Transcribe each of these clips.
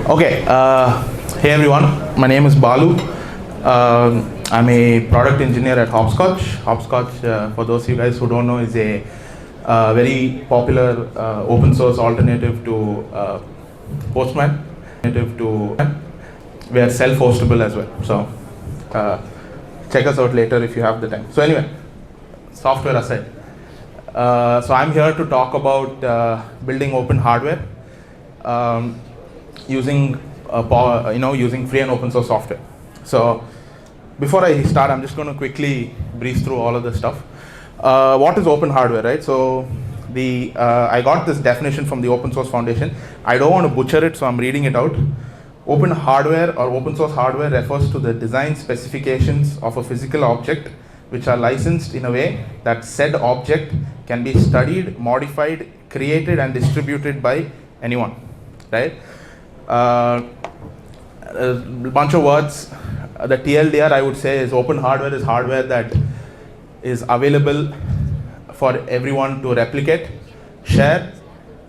Okay, hey everyone, my name is Balu. I'm a product engineer at Hopscotch. Hopscotch, for those of you guys who don't know, is a very popular open source alternative to Postman. We are self-hostable as well. So check us out later if you have the time. So anyway, software aside. So I'm here to talk about building open hardware. Using using free and open source software. So before I start, I'm just going to quickly breeze through all of this stuff. What is open hardware, right? So I got this definition from the Open Source Foundation. I don't want to butcher it, so I'm reading it out. Open hardware or open source hardware refers to the design specifications of a physical object which are licensed in a way that said object can be studied, modified, created and distributed by anyone, right? A bunch of words. The TLDR I would say is open hardware is hardware that is available for everyone to replicate, share,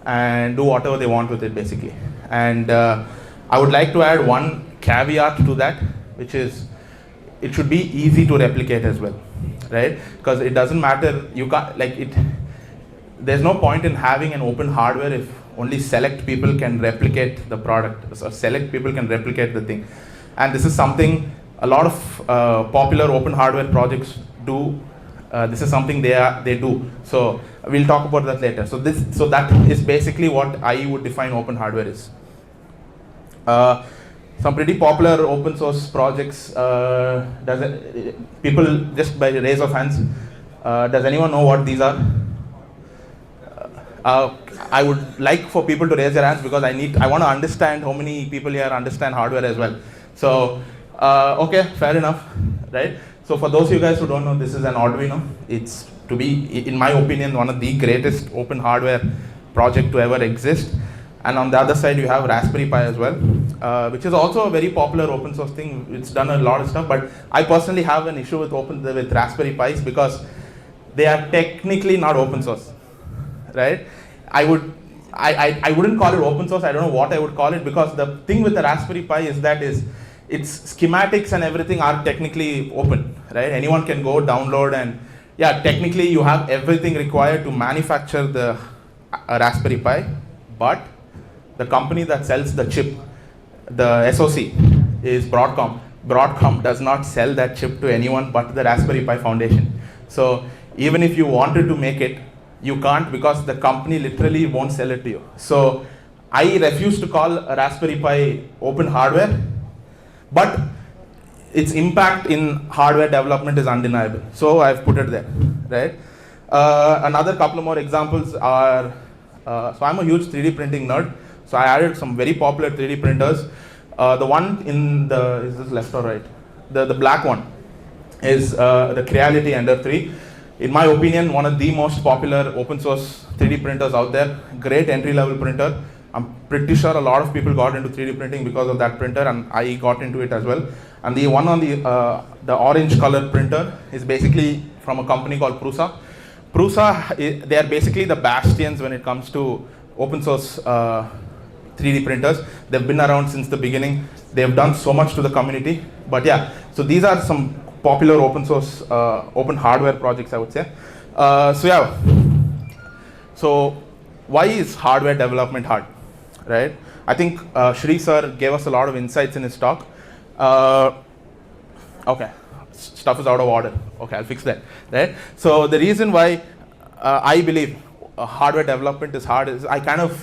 and do whatever they want with it basically. And I would like to add one caveat to that, which is it should be easy to replicate as well, right? Because it doesn't matter, you can't there's no point in having an open hardware if only select people can replicate the product, so select people can replicate the thing. And this is something a lot of popular open hardware projects do. This is something they do. So we'll talk about that later. So that is basically what I would define open hardware is. Some pretty popular open source projects. People just by raise of hands, does anyone know what these are? I would like for people to raise their hands because I want to understand how many people here understand hardware as well. So, okay, fair enough, right? So for those of you guys who don't know, this is an Arduino. It's to be, in my opinion, one of the greatest open hardware project to ever exist. And on the other side, you have Raspberry Pi as well, which is also a very popular open source thing. It's done a lot of stuff, but I personally have an issue with Raspberry Pis because they are technically not open source. Right? I wouldn't call it open source. I don't know what I would call it, because the thing with the Raspberry Pi is that its schematics and everything are technically open, right? Anyone can go download, and yeah, technically you have everything required to manufacture the Raspberry Pi, but the company that sells the chip, the SoC, is Broadcom. Broadcom does not sell that chip to anyone but the Raspberry Pi Foundation. So even if you wanted to make it, you can't, because the company literally won't sell it to you. So I refuse to call a Raspberry Pi open hardware, but its impact in hardware development is undeniable. So I've put it there, right? Another couple of more examples are, so I'm a huge 3D printing nerd. So I added some very popular 3D printers. The one is this left or right? The black one is the Creality Ender 3. In my opinion, one of the most popular open source 3D printers out there. Great entry-level printer. I'm pretty sure a lot of people got into 3D printing because of that printer, and I got into it as well. And the one on the orange colored printer is basically from a company called Prusa. Prusa, they are basically the bastions when it comes to open source 3D printers. They've been around since the beginning. They've done so much to the community. But yeah, so these are some popular open source, open hardware projects, I would say. So yeah, so why is hardware development hard, right? I think Shri sir gave us a lot of insights in his talk. Okay, stuff is out of order. Okay, I'll fix that, right? So the reason why I believe hardware development is hard is I kind of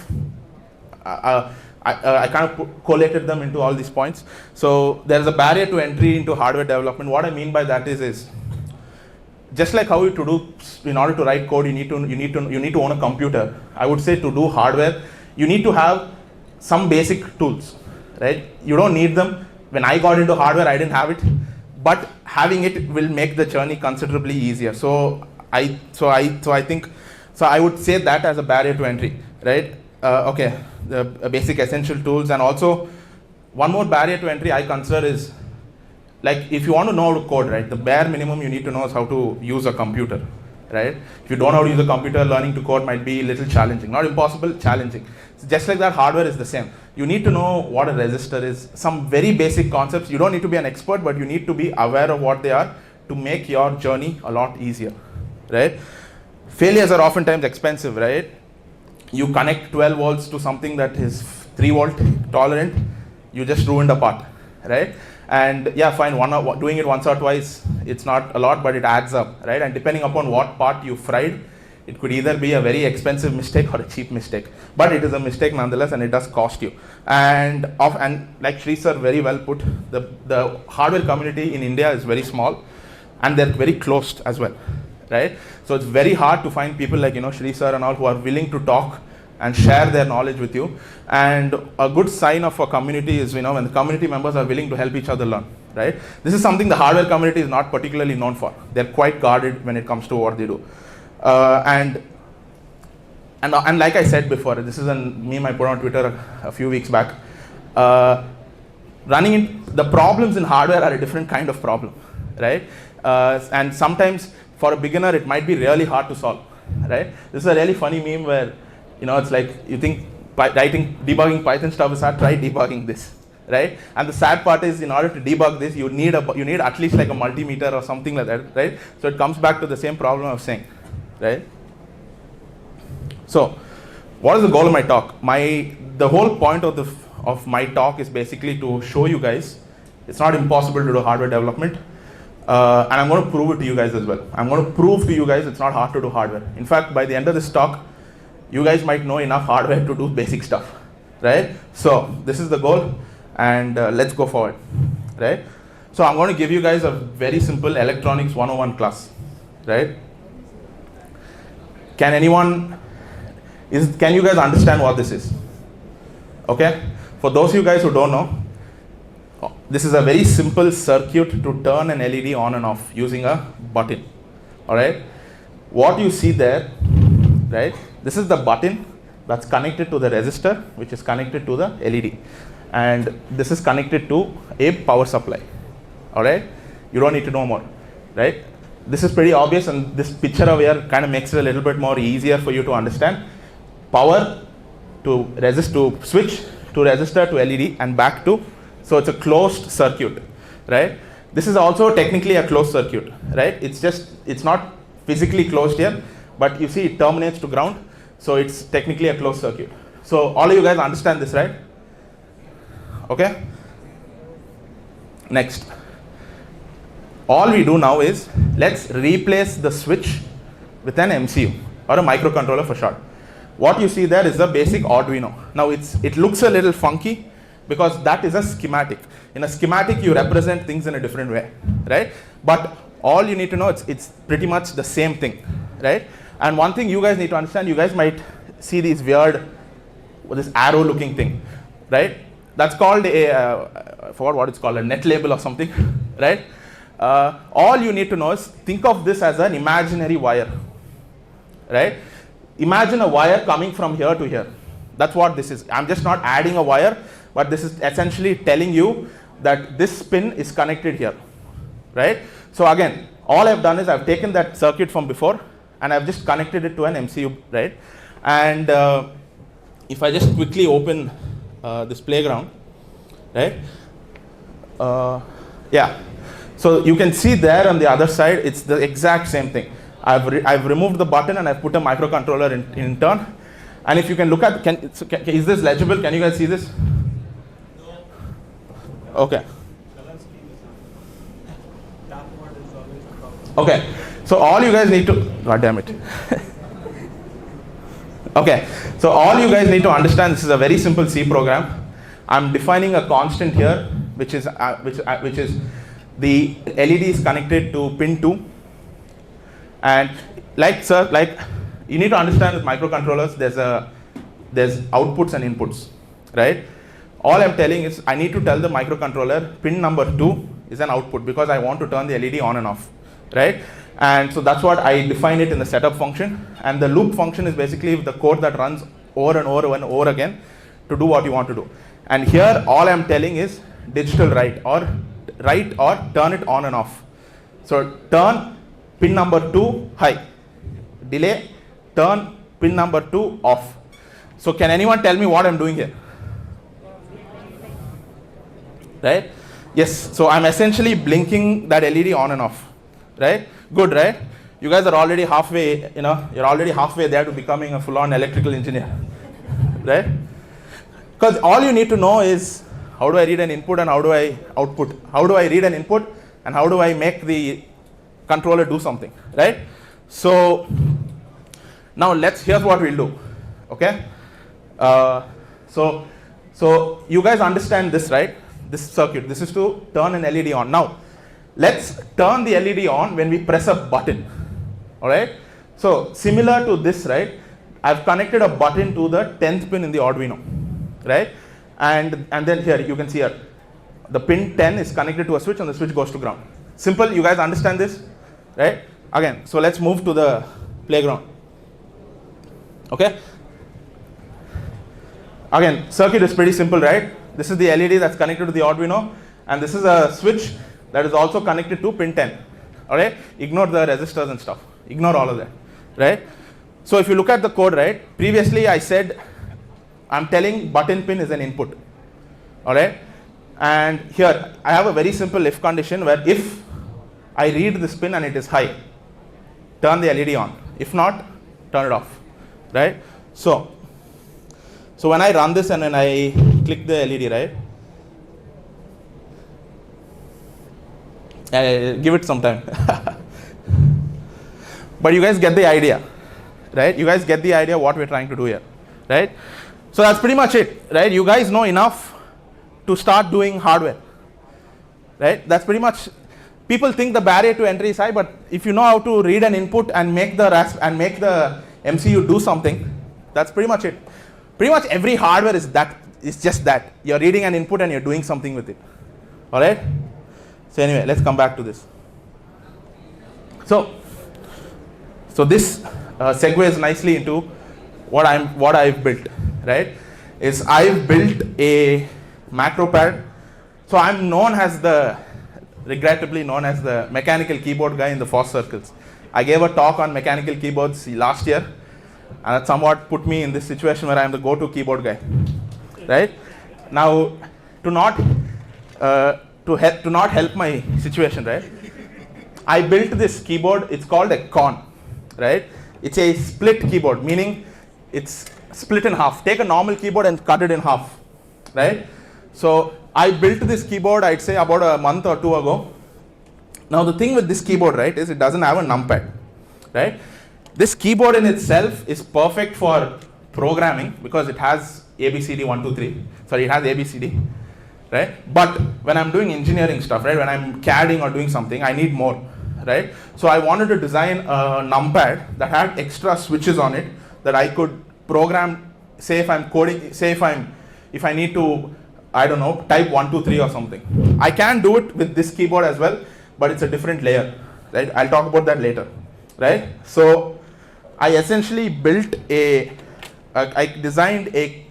collated them into all these points. So there's a barrier to entry into hardware development. What I mean by that is just like how in order to write code, you need to own a computer. I would say to do hardware, you need to have some basic tools, right? You don't need them. When I got into hardware, I didn't have it, but having it will make the journey considerably easier. So I would say that as a barrier to entry, right? Okay, the basic essential tools. And also one more barrier to entry I consider is, like, if you want to know how to code, right, the bare minimum you need to know is how to use a computer, right? If you don't know how to use a computer, learning to code might be a little challenging. Not impossible, challenging. So just like that, hardware is the same. You need to know what a resistor is, some very basic concepts. You don't need to be an expert, but you need to be aware of what they are to make your journey a lot easier, right? Failures are oftentimes expensive, right? You connect 12 volts to something that is 3 volt tolerant, you just ruined a part, right? And yeah, fine, doing it once or twice, it's not a lot, but it adds up, right? And depending upon what part you fried, it could either be a very expensive mistake or a cheap mistake, but it is a mistake nonetheless, and it does cost you. And like Shri sir very well put, the hardware community in India is very small, and they're very closed as well, right? So it's very hard to find people like, Shri sir and all who are willing to talk and share their knowledge with you. And a good sign of a community is, when the community members are willing to help each other learn, right? This is something the hardware community is not particularly known for. They're quite guarded when it comes to what they do. And like I said before, this is a meme I put on Twitter a few weeks back. The problems in hardware are a different kind of problem, right? And sometimes for a beginner, it might be really hard to solve, right? This is a really funny meme where, it's like you think debugging Python stuff is hard, try debugging this, right? And the sad part is, in order to debug this, you need at least like a multimeter or something like that, right? So it comes back to the same problem I was saying, right? So what is the goal of my talk? The whole point of my talk is basically to show you guys it's not impossible to do hardware development. And I'm going to prove it to you guys as well. I'm going to prove to you guys it's not hard to do hardware. In fact, by the end of this talk, you guys might know enough hardware to do basic stuff, right? So this is the goal, and let's go forward, right? So I'm going to give you guys a very simple electronics 101 class, right? Can you guys understand what this is? Okay? For those of you guys who don't know, this is a very simple circuit to turn an LED on and off using a button, all right? What you see there, right? This is the button that's connected to the resistor, which is connected to the LED. And this is connected to a power supply, all right? You don't need to know more, right? This is pretty obvious, and this picture over here kind of makes it a little bit more easier for you to understand. Power to switch to resistor to LED and back to, so it's a closed circuit, right? This is also technically a closed circuit, right? It's not physically closed here, but you see it terminates to ground, so it's technically a closed circuit. So all of you guys understand this, right? Okay? Next. All we do now is, let's replace the switch with an MCU, or a microcontroller for short. What you see there is the basic Arduino. Now it looks a little funky, because that is a schematic. In a schematic, you represent things in a different way, right? But all you need to know, it's pretty much the same thing, right? And one thing you guys need to understand, you guys might see these weird, this arrow looking thing, right? That's called I forgot what it's called, a net label or something, right? All you need to know is, think of this as an imaginary wire, right? Imagine a wire coming from here to here. That's what this is. I'm just not adding a wire, but this is essentially telling you that this pin is connected here, right? So again, all I've done is I've taken that circuit from before and I've just connected it to an MCU, right? And if I just quickly open this playground, right? Yeah. So you can see there on the other side, it's the exact same thing. I've removed the button and I've put a microcontroller in turn. And if you can look at, is this legible? Can you guys see this? Okay. Okay. So all you guys need to, God damn it. Okay. So all you guys need to understand, this is a very simple C program. I'm defining a constant here, which is the LED is connected to pin 2. And like you need to understand with microcontrollers, there's outputs and inputs, right? All I'm telling is I need to tell the microcontroller pin number 2 is an output, because I want to turn the LED on and off, right? And so that's what I define it in the setup function. And the loop function is basically the code that runs over and over and over again to do what you want to do. And here all I'm telling is digital write or turn it on and off. So turn pin number 2 high, delay, turn pin number 2 off. So can anyone tell me what I'm doing here? Right? Yes, so I'm essentially blinking that LED on and off. Right? Good, right? You guys are already halfway, you're already halfway there to becoming a full-on electrical engineer. Right? Because all you need to know is how do I read an input and how do I output? How do I read an input and how do I make the controller do something, right? So now here's what we'll do, okay? So you guys understand this, right? This circuit, this is to turn an LED on. Now, let's turn the LED on when we press a button, all right? So similar to this, right? I've connected a button to the 10th pin in the Arduino, right? And then here, you can see here, the pin 10 is connected to a switch and the switch goes to ground. Simple, you guys understand this, right? Again, so let's move to the playground, okay? Again, circuit is pretty simple, right? This is the LED that's connected to the Arduino, and this is a switch that is also connected to pin 10, all right? Ignore the resistors and stuff, ignore all of that, right? So if you look at the code, right, previously I said I'm telling button pin is an input, all right? And here I have a very simple if condition where if I read this pin and it is high, turn the LED on. If not, turn it off, right? So when I run this and when I click the LED, right? Give it some time. But you guys get the idea, right? You guys get the idea what we're trying to do here, right? So that's pretty much it, right? You guys know enough to start doing hardware, right? That's pretty much, people think the barrier to entry is high, but if you know how to read an input and make the MCU do something, that's pretty much it. Pretty much every hardware is just that. You're reading an input and you're doing something with it, all right? So anyway, let's come back to this. So this segues nicely into what I've built, right? Is I've built a macropad. So I'm regrettably known as the mechanical keyboard guy in the FOSS circles. I gave a talk on mechanical keyboards last year, and that somewhat put me in this situation where I'm the go-to keyboard guy, right? Now, to not help my situation, right? I built this keyboard. It's called a con, right? It's a split keyboard, meaning it's split in half. Take a normal keyboard and cut it in half, right? So I built this keyboard, I'd say about a month or two ago. Now the thing with this keyboard, right, is it doesn't have a numpad, right? This keyboard in itself is perfect for programming because it has ABCD 1, 2, 3. Sorry, it has ABCD, right? But when I'm doing engineering stuff, right, when I'm CADing or doing something, I need more, right? So I wanted to design a numpad that had extra switches on it that I could program. Say if I'm coding, if I need to, I don't know, type 1, 2, 3 or something. I can do it with this keyboard as well, but it's a different layer, right? I'll talk about that later, right? So I essentially built I designed a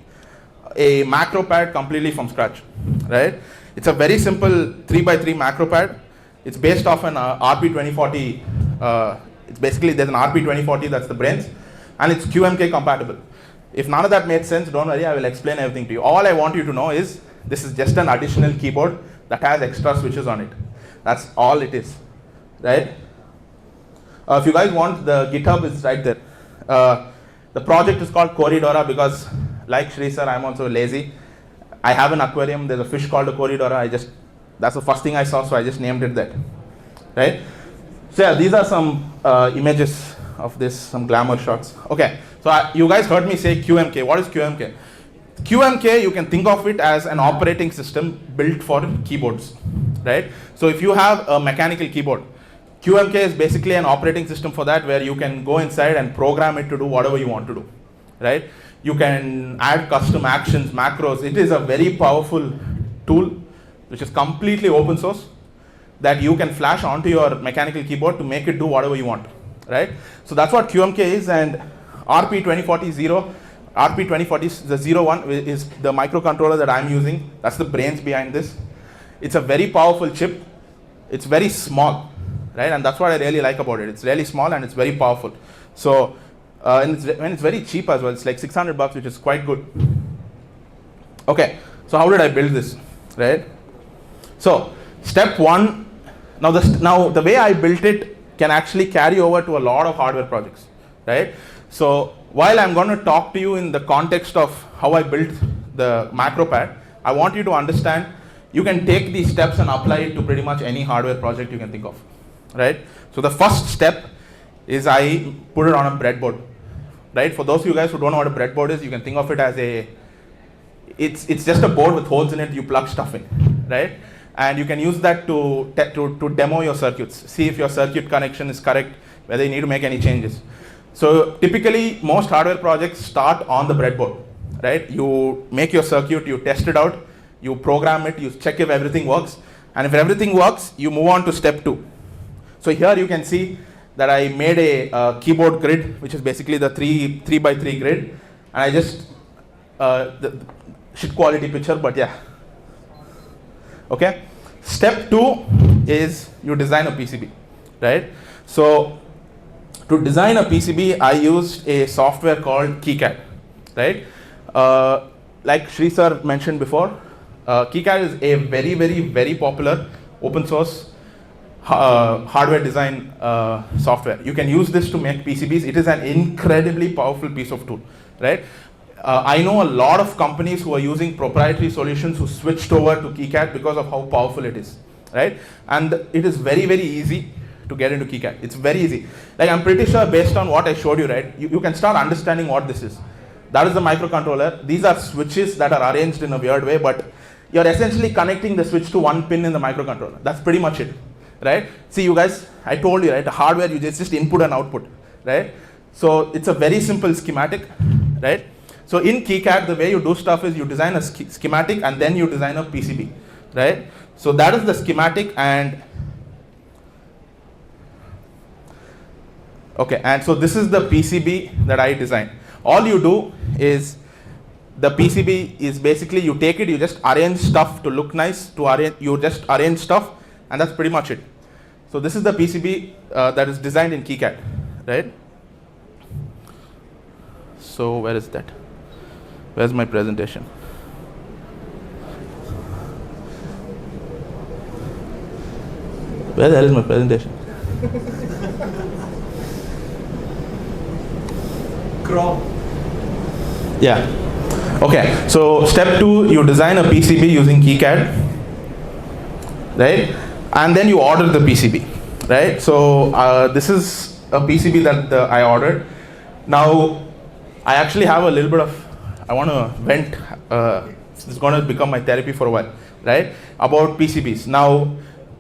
macropad completely from scratch, right? It's a very simple 3x3 macropad. It's based off an RP2040. It's basically, there's an RP2040, that's the brains, and it's QMK-compatible. If none of that made sense, don't worry, I will explain everything to you. All I want you to know is this is just an additional keyboard that has extra switches on it. That's all it is, right? If you guys want, the GitHub is right there. The project is called Corridora because, like Shri sir, I'm also lazy. I have an aquarium, there's a fish called a Corridora. That's the first thing I saw, so I just named it that, right? So yeah, these are some images of this, some glamour shots. Okay, so you guys heard me say QMK. What is QMK? QMK, you can think of it as an operating system built for keyboards, right? So if you have a mechanical keyboard, QMK is basically an operating system for that, where you can go inside and program it to do whatever you want to do, right? You can add custom actions, macros. It is a very powerful tool which is completely open source that you can flash onto your mechanical keyboard to make it do whatever you want, right? So that's what QMK is, and RP2040 the 01 is the microcontroller that I'm using. That's the brains behind this. It's a very powerful chip. It's very small, right? And that's what I really like about it. It's really small and it's very powerful. So, and it's very cheap as well. It's like $600, which is quite good. Okay, so how did I build this, right? So, step one, now the way I built it can actually carry over to a lot of hardware projects, right? So, while I'm going to talk to you in the context of how I built the macropad, I want you to understand you can take these steps and apply it to pretty much any hardware project you can think of, right? So, the first step is I put it on a breadboard, right? For those of you guys who don't know what a breadboard is, you can think of it as it's just a board with holes in it, you plug stuff in, right? And you can use that to demo your circuits, see if your circuit connection is correct, whether you need to make any changes. So typically, most hardware projects start on the breadboard, right? You make your circuit, you test it out, you program it, you check if everything works, and if everything works, you move on to step two. So here you can see that I made a keyboard grid, which is basically the 3x3 grid, and I just the shit quality picture, but yeah. Okay. Step two is you design a PCB, right? So to design a PCB, I used a software called KiCad, right? Like Sri sir mentioned before, KiCad is a very popular open source hardware design software. You can use this to make PCBs. It is an incredibly powerful piece of tool, right? I know a lot of companies who are using proprietary solutions who switched over to KiCad because of how powerful it is, right? And it is very easy to get into KiCad. It's very easy. Like I'm pretty sure based on what I showed you, right, you can start understanding what this is. That is the microcontroller. These are switches that are arranged in a weird way, but you're essentially connecting the switch to one pin in the microcontroller. That's pretty much it, right? See you guys, I told you, right, the hardware, you just input and output, right? So it's a very simple schematic, right? So in KiCad, the way you do stuff is you design a schematic and then you design a PCB, right? So that is the schematic and okay, and so this is the PCB that I designed. All you do is the PCB is basically you take it, you just arrange stuff to look nice, you just arrange stuff, and that's pretty much it. So this is the PCB that is designed in KiCad, right? So where is that? Where's my presentation? Where the hell is my presentation? Chrome. Yeah. Okay. So step two, you design a PCB using KiCad, right? And then you order the PCB, right? So this is a PCB that I ordered. Now I actually have a little bit of, I want to vent, this is going to become my therapy for a while, right? About PCBs. Now,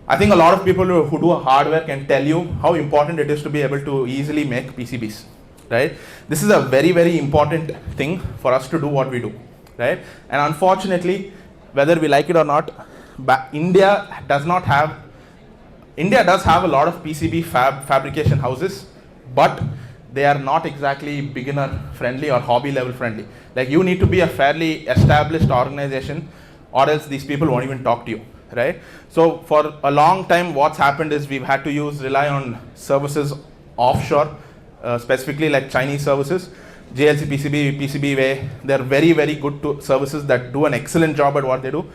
I think a lot of people who do hardware can tell you how important it is to be able to easily make PCBs, right? This is a very important thing for us to do what we do, right? And unfortunately, whether we like it or not, India does have a lot of PCB fabrication houses, but they are not exactly beginner friendly or hobby level friendly. Like you need to be a fairly established organization or else these people won't even talk to you, right? So for a long time what's happened is we've had to rely on services offshore, specifically like Chinese services, JLC PCB, PCBWay. They're very good services that do an excellent job at what they do.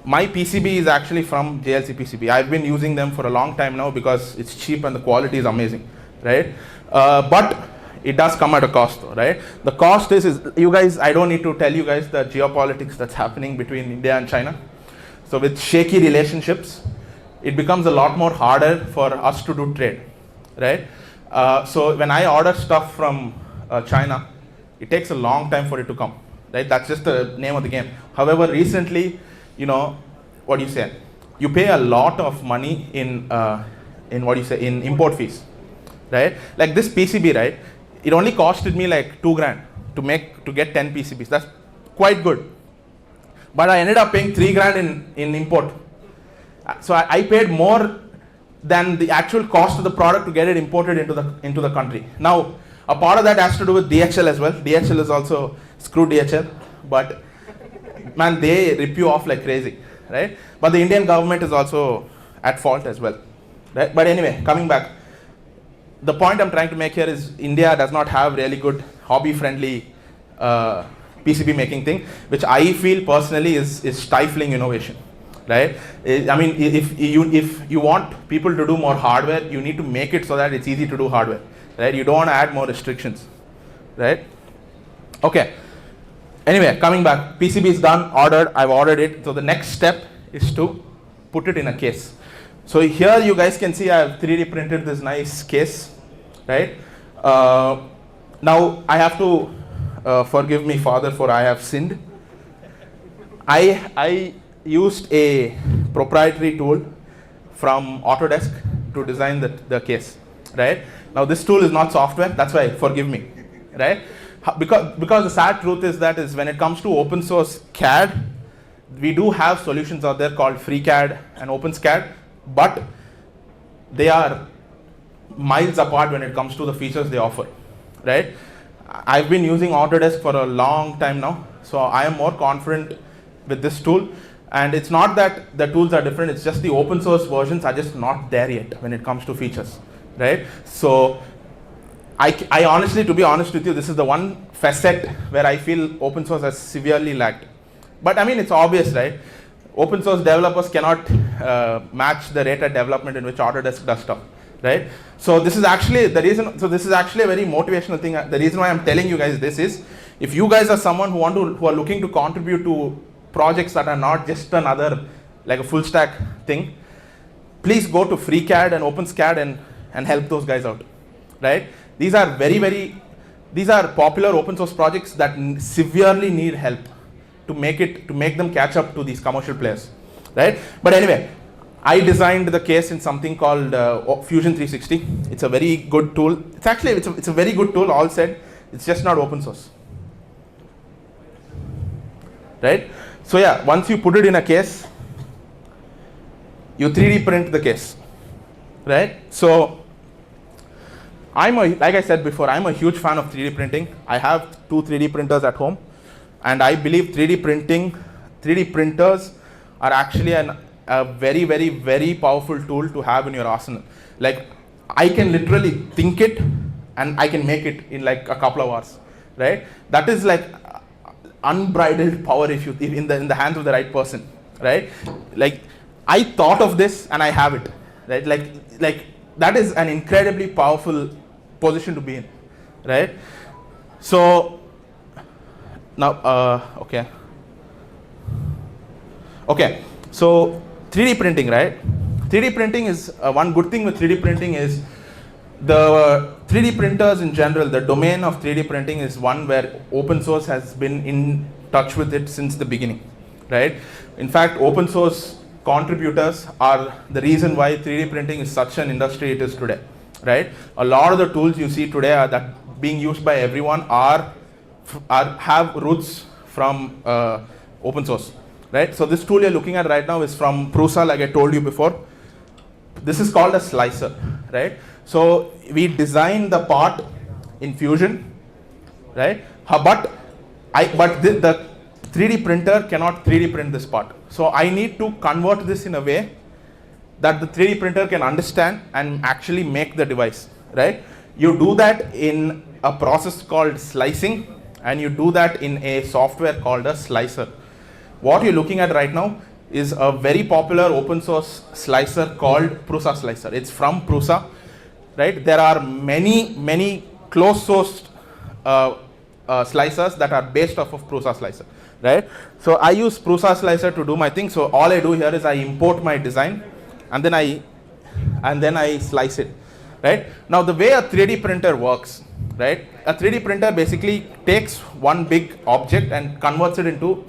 My PCB is actually from JLC PCB. I've been using them for a long time now because it's cheap and the quality is amazing, right? But it does come at a cost though, right? The cost is you guys, I don't need to tell you guys the geopolitics that's happening between India and China. So with shaky relationships, it becomes a lot more harder for us to do trade, right? So when I order stuff from China, it takes a long time for it to come, right? That's just the name of the game. However, recently, you know, what do you say? You pay a lot of money in import fees, right? Like this PCB, right? It only costed me like $2,000 to get 10 PCBs. That's quite good. But I ended up paying $3,000 in import. So I paid more than the actual cost of the product to get it imported into the country. Now, a part of that has to do with DHL as well. DHL is also, screw DHL, but man, they rip you off like crazy, right? But the Indian government is also at fault as well, right? But anyway, coming back. the point I'm trying to make here is India does not have really good hobby-friendly PCB making thing, which I feel personally is stifling innovation, right? I mean, if you want people to do more hardware, you need to make it so that it's easy to do hardware, right? You don't want to add more restrictions, right? Okay. Anyway, coming back, PCB is done, ordered, I've ordered it. So the next step is to put it in a case. So here you guys can see I've 3D printed this nice case, right? Now I have to, forgive me Father for I have sinned. I used a proprietary tool from Autodesk to design the case, right? Now this tool is not software, that's why forgive me, right? Because the sad truth is that when it comes to open source CAD, we do have solutions out there called FreeCAD and OpenSCAD, but they are miles apart when it comes to the features they offer, right? I've been using Autodesk for a long time now, so I am more confident with this tool. And it's not that the tools are different, it's just the open source versions are just not there yet when it comes to features, right? So I honestly, to be honest with you, this is the one facet where I feel open source has severely lagged. But I mean, it's obvious, right? Open source developers cannot match the rate of development in which Autodesk does stuff, right? So this is actually the reason. So this is actually a very motivational thing. The reason why I'm telling you guys this is, if you guys are someone who are looking to contribute to projects that are not just another like a full stack thing, please go to FreeCAD and OpenSCAD and help those guys out, right? These are these are popular open source projects that severely need help to make them catch up to these commercial players, right? But anyway, I designed the case in something called Fusion 360. It's a very good tool. It's a very good tool, all said. It's just not open source, right? So yeah, once you put it in a case, you 3D print the case, right? So like I said before, I'm a huge fan of 3D printing. I have 2 3D printers at home, and I believe 3D printers are actually a very, very, very powerful tool to have in your arsenal. Like, I can literally think it and I can make it in like a couple of hours, right? That is like unbridled power if in the hands of the right person, right? Like, I thought of this and I have it, right? Like that is an incredibly powerful position to be in, right? So now, okay. So 3D printing, right? 3D printing is one good thing with 3D printing is the 3D printers in general. The domain of 3D printing is one where open source has been in touch with it since the beginning, right? In fact, open source contributors are the reason why 3D printing is such an industry it is today, right? A lot of the tools you see today are that being used by everyone have roots from open source, right? So this tool you're looking at right now is from Prusa, like I told you before. This is called a slicer, right? So we designed the part in Fusion, right? But the 3D printer cannot 3D print this part. So I need to convert this in a way that the 3D printer can understand and actually make the device, right? You do that in a process called slicing, and you do that in a software called a slicer. What you're looking at right now is a very popular open source slicer called Prusa Slicer. It's from Prusa, right? There are many closed sourced slicers that are based off of Prusa Slicer, right? So I use Prusa Slicer to do my thing. So all I do here is I import my design and then I slice it, right? Now the way a 3D printer works, right? A 3D printer basically takes one big object and converts it into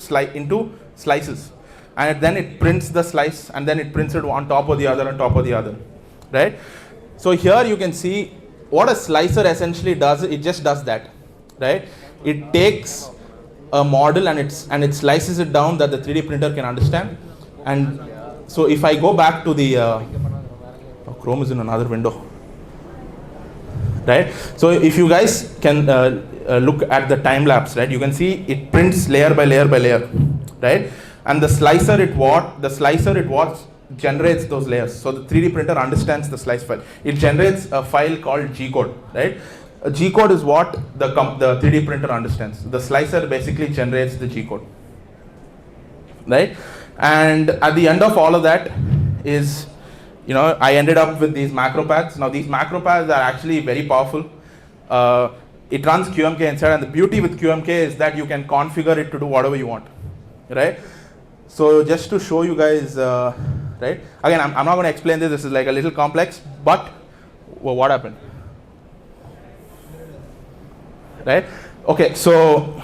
slices, and then it prints the slice, and then it prints it on top of the other, right? So here you can see what a slicer essentially does. It just does that, right? It takes a model and it slices it down that the 3D printer can understand. And so if I go back to the Chrome is in another window, right? So if you guys can look at the time lapse, right? You can see it prints layer by layer by layer, right? And the slicer it generates those layers. So the 3D printer understands the slice file. It generates a file called G-code, right? A G-code is what the 3D printer understands. The slicer basically generates the G-code, right? And at the end of all of that is, I ended up with these macropads. Now these macropads are actually very powerful. It runs QMK inside, and the beauty with QMK is that you can configure it to do whatever you want, right? So just to show you guys, right? Again, I'm not going to explain this. This is like a little complex, but what happened? Right? Okay, so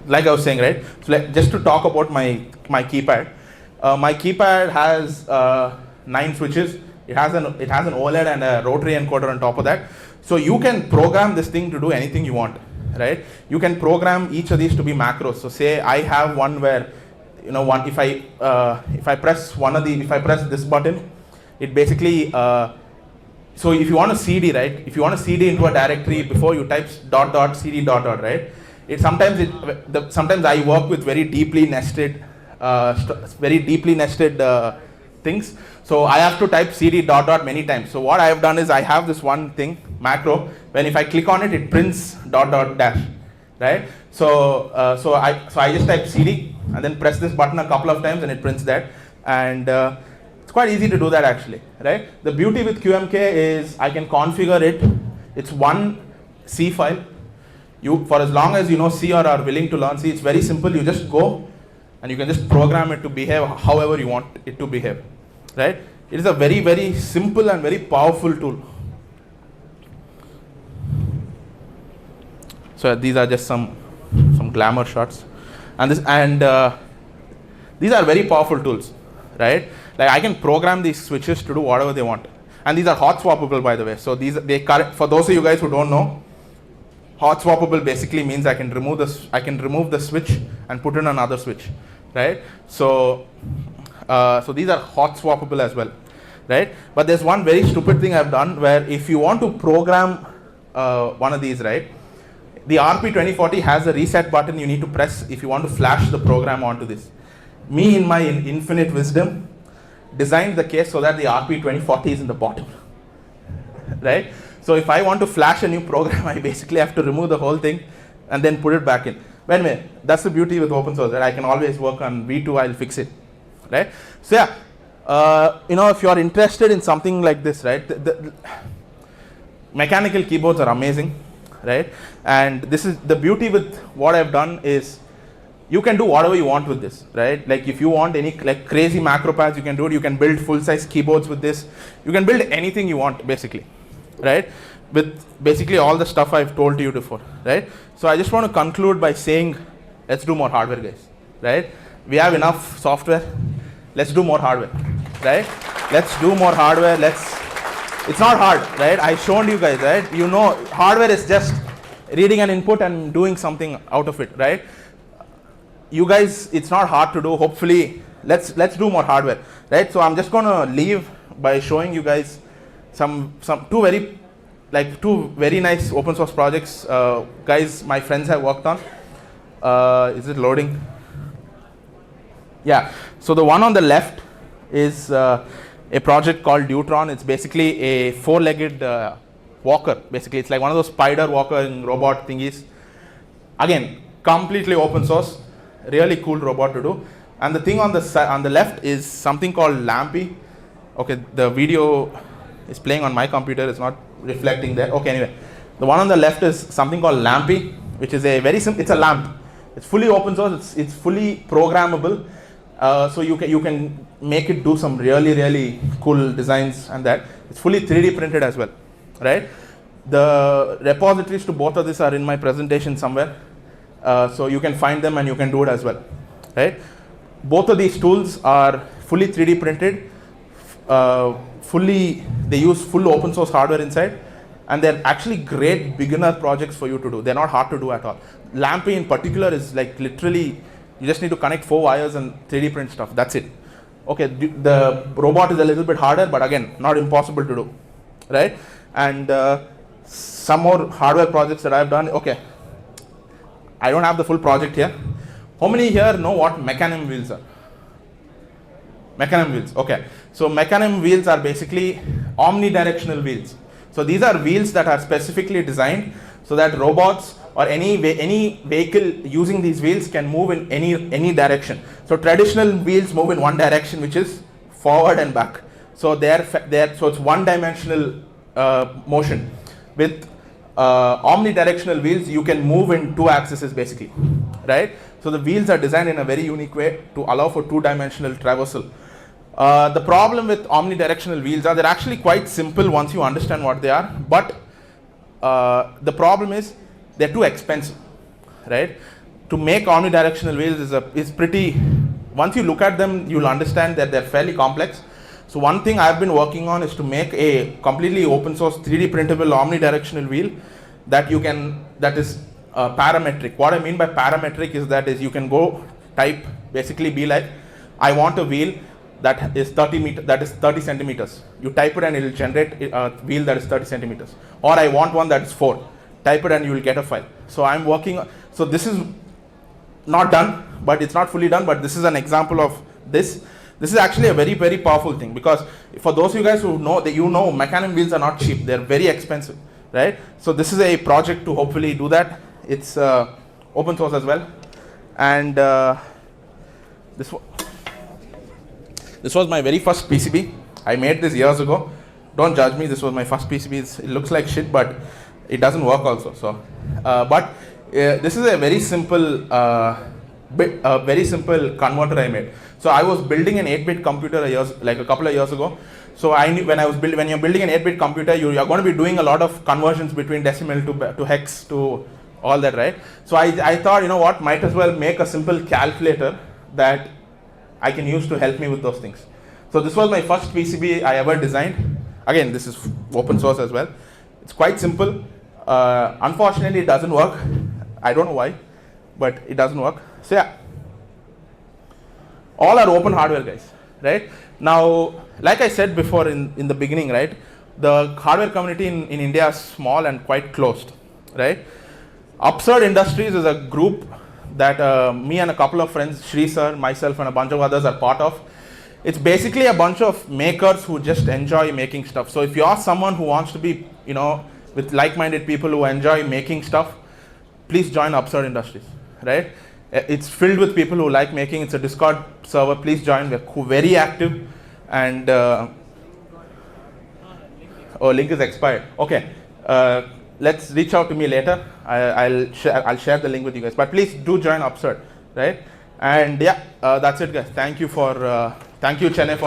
like I was saying, right? So just to talk about my keypad. My keypad has 9 switches. It has an OLED and a rotary encoder on top of that. So you can program this thing to do anything you want, right? You can program each of these to be macros. So say I have one where, if I press if I press this button, it basically, so if you want to CD, right? If you want to CD into a directory before you type ..cd ... right? Sometimes I work with very deeply nested things. So I have to type cd ... many times. So what I have done is I have this one thing, macro, when if I click on it, it prints ... dash, right? So I just type cd and then press this button a couple of times and it prints that. And it's quite easy to do that actually, right? The beauty with QMK is I can configure it. It's one C file. For as long as you know C or are willing to learn C, it's very simple. You just go and you can just program it to behave however you want it to behave, right? It is a very, very simple and very powerful tool. So these are just some glamour shots, and these are very powerful tools, right? Like I can program these switches to do whatever they want, and these are hot swappable, by the way. So for those of you guys who don't know, hot swappable basically means I can remove the switch and put in another switch, right? So these are hot swappable as well, right? But there's one very stupid thing I've done where if you want to program one of these, right? The RP2040 has a reset button you need to press if you want to flash the program onto this. Me, in my infinite wisdom, designed the case so that the RP2040 is in the bottom, right? So if I want to flash a new program, I basically have to remove the whole thing and then put it back in. But anyway, that's the beauty with open source, right? I can always work on V2, I'll fix it, right? So yeah, if you're interested in something like this, right? The mechanical keyboards are amazing, right? And this is the beauty with what I've done is you can do whatever you want with this, right? Like if you want any like crazy macropads, you can do it. You can build full-size keyboards with this. You can build anything you want, basically, right? With basically all the stuff I've told you before, right? So I just want to conclude by saying, let's do more hardware, guys, right? We have enough software. Let's do more hardware, right? Let's do more hardware. It's not hard, right? I showed you guys, right? Hardware is just reading an input and doing something out of it, right? You guys, it's not hard to do. Hopefully, let's do more hardware, right? So I'm just going to leave by showing you guys two very nice open source projects, guys, my friends have worked on. Is it loading? Yeah. So the one on the left is a project called Deutron. It's basically a 4-legged walker. Basically, it's like one of those spider walking robot thingies. Again, completely open source. Really cool robot to do. And the thing on the left is something called Lampy. Okay, the video is playing on my computer. It's not reflecting there. Okay, anyway, the one on the left is something called Lampy, which is a very simple. It's a lamp. It's fully open source. It's fully programmable. So you can make it do some really cool designs, and that it's fully 3D printed as well, right? The repositories to both of these are in my presentation somewhere. So you can find them and you can do it as well, right? Both of these tools are fully 3D printed, they use full open source hardware inside, and they're actually great beginner projects for you to do. They're not hard to do at all. Lampy in particular is like literally, you just need to connect 4 wires and 3D print stuff, that's it. Okay, the robot is a little bit harder, but again, not impossible to do, right? And some more hardware projects that I've done, okay. I don't have the full project here. How many here know what mechanism wheels are? Mechanism wheels, okay. So mechanism wheels are basically omnidirectional wheels. So these are wheels that are specifically designed so that robots or any vehicle using these wheels can move in any direction. So traditional wheels move in one direction, which is forward and back. So so it's one-dimensional motion. With omnidirectional wheels, you can move in two axes basically, right? So the wheels are designed in a very unique way to allow for two-dimensional traversal. The problem with omnidirectional wheels are they're actually quite simple once you understand what they are, but the problem is they're too expensive, right? To make omnidirectional wheels is pretty, once you look at them, you'll understand that they're fairly complex. So one thing I've been working on is to make a completely open source 3D printable omnidirectional wheel that is parametric. What I mean by parametric is you can go type, basically be like, I want a wheel that is 30 centimeters. You type it and it will generate a wheel that is 30 centimeters. Or I want one that is 4. Type it and you will get a file. So I'm working on, so this is not done, but it's not fully done, but this is an example of this. This is actually a very, very powerful thing, because for those of you guys who know that mechanism wheels are not cheap, they're very expensive, right? So this is a project to hopefully do that. It's open source as well. And this was my very first PCB. I made this years ago. Don't judge me, this was my first PCB. It looks like shit, but it doesn't work also. So, this is a very simple converter I made. So I was building an 8-bit computer a couple of years ago. So I knew when you're building an 8-bit computer, you're going to be doing a lot of conversions between decimal to hex to all that, right? So I thought, you know what, might as well make a simple calculator that I can use to help me with those things. So this was my first PCB I ever designed. Again, this is open source as well. It's quite simple. Unfortunately, it doesn't work. I don't know why, but it doesn't work. So yeah, all are open hardware, guys, right? Now, like I said before in the beginning, right, the hardware community in India is small and quite closed, right? Absurd Industries is a group that me and a couple of friends, Shri sir, myself and a bunch of others are part of. It's basically a bunch of makers who just enjoy making stuff. So if you're someone who wants to be, with like-minded people who enjoy making stuff, please join Absurd Industries, right? It's filled with people who like making. It's a Discord server. Please join. We're very active. And link is expired. Okay. Let's reach out to me later. I'll share the link with you guys. But please do join Absurd, right? And yeah, that's it, guys. Thank you, ChennaiFOSS.